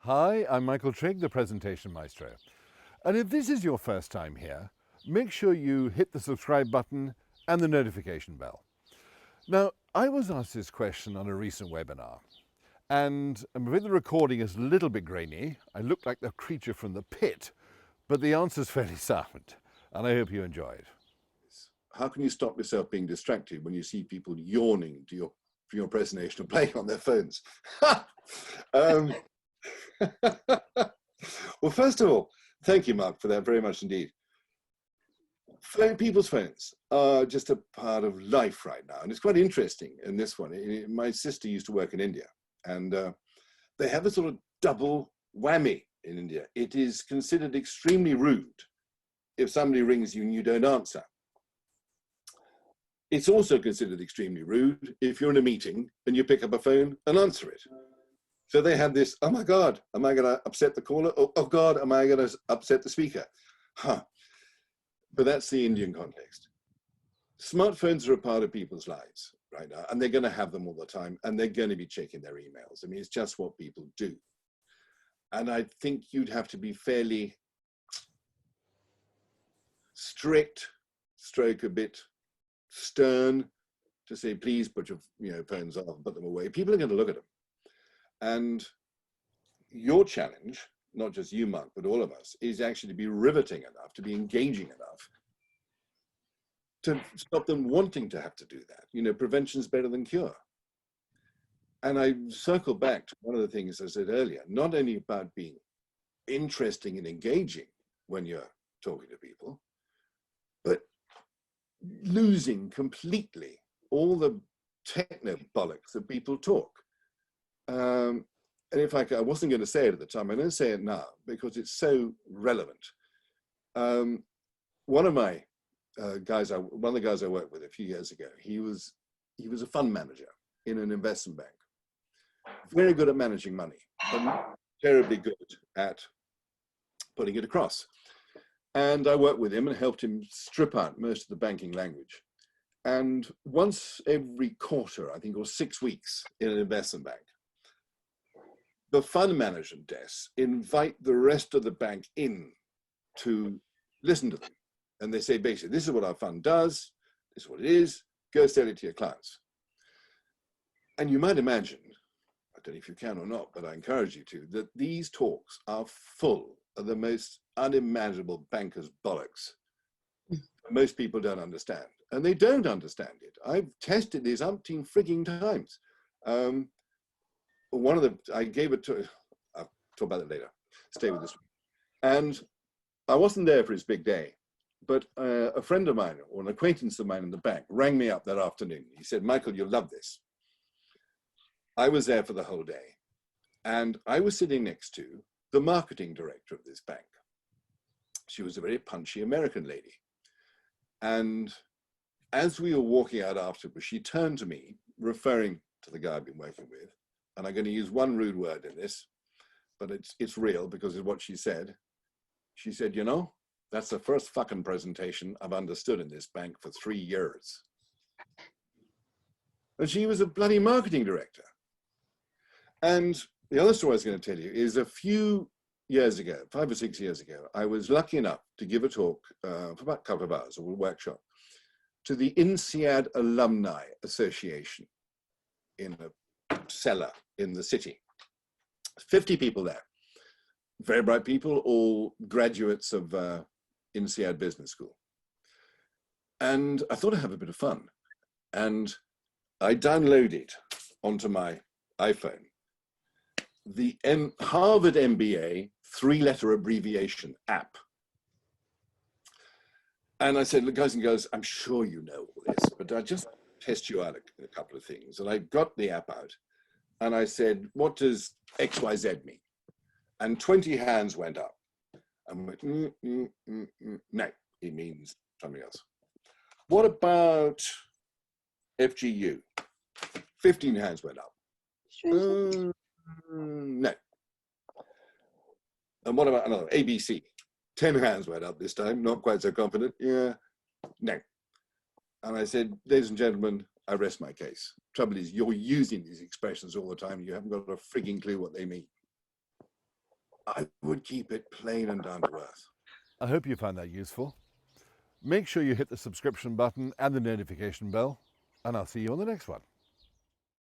Hi, I'm Michael Trigg, the Presentation Maestro. And if this is your first time here, make sure you hit the subscribe button and the notification bell. Now, I was asked this question on a recent webinar, and I'm afraid the recording is a little bit grainy. I look like the creature from the pit, but the answer's fairly sound, and I hope you enjoy it. How can you stop yourself being distracted when you see people yawning to your presentation or playing on their phones? Well, first of all, thank you, Mark, for that very much indeed. People's phones are just a part of life right now, and it's quite interesting in this one. My sister used to work in India, and they have a sort of double whammy in India. It is considered extremely rude if somebody rings you and you don't answer. It's also considered extremely rude if you're in a meeting and you pick up a phone and answer it. So they had this, oh my God, am I going to upset the caller? Oh God, am I going to upset the speaker? Huh. But that's the Indian context. Smartphones are a part of people's lives right now, and they're going to have them all the time, and they're going to be checking their emails. I mean, it's just what people do. And I think you'd have to be fairly strict, stroke a bit stern to say, please put your phones off and put them away. People are going to look at them. And your challenge, not just you, Mark, but all of us, is actually to be riveting enough, to be engaging enough, to stop them wanting to have to do that. Prevention is better than cure. And I circle back to one of the things I said earlier, not only about being interesting and engaging when you're talking to people, but losing completely all the techno bollocks that people talk. And in fact, I wasn't going to say it at the time. I'm going to say it now because it's so relevant. One of the guys I worked with a few years ago, he was a fund manager in an investment bank. Very good at managing money, but not terribly good at putting it across. And I worked with him and helped him strip out most of the banking language. And once every quarter, I think, or 6 weeks in an investment bank, the fund management desks invite the rest of the bank in to listen to them. And they say, basically, this is what our fund does, this is what it is, go sell it to your clients. And you might imagine, I don't know if you can or not, but I encourage you to, that these talks are full of the most unimaginable banker's bollocks. Most people don't understand, and they don't understand it. I've tested this umpteen frigging times. I gave it to, I'll talk about it later, stay with this one. And I wasn't there for his big day, but a friend of mine, or an acquaintance of mine in the bank, rang me up that afternoon. He said, Michael, you'll love this. I was there for the whole day, and I was sitting next to the marketing director of this bank. She was a very punchy American lady. And as we were walking out afterwards, she turned to me, referring to the guy I've been working with, and I'm going to use one rude word in this, but it's real because it's what she said. She said, that's the first fucking presentation I've understood in this bank for 3 years. And she was a bloody marketing director. And the other story I was going to tell you is a few years ago, 5 or 6 years ago, I was lucky enough to give a talk for about a couple of hours, or a workshop, to the INSEAD Alumni Association in a cellar in the city. 50 people there, very bright people, all graduates of INSEAD Business School. And I thought I'd have a bit of fun. And I downloaded onto my iPhone the Harvard MBA 3-letter abbreviation app. And I said, look, guys and girls, I'm sure you know all this, but I just test you out a couple of things. And I got the app out and I said, what does XYZ mean? And 20 hands went up. And went, no, it means something else. What about FGU? 15 hands went up. No. And what about another? ABC. 10 hands went up this time, not quite so confident. Yeah, no. And I said, ladies and gentlemen, I rest my case. Trouble is, you're using these expressions all the time. You haven't got a frigging clue what they mean. I would keep it plain and down to earth. I hope you found that useful. Make sure you hit the subscription button and the notification bell, and I'll see you on the next one.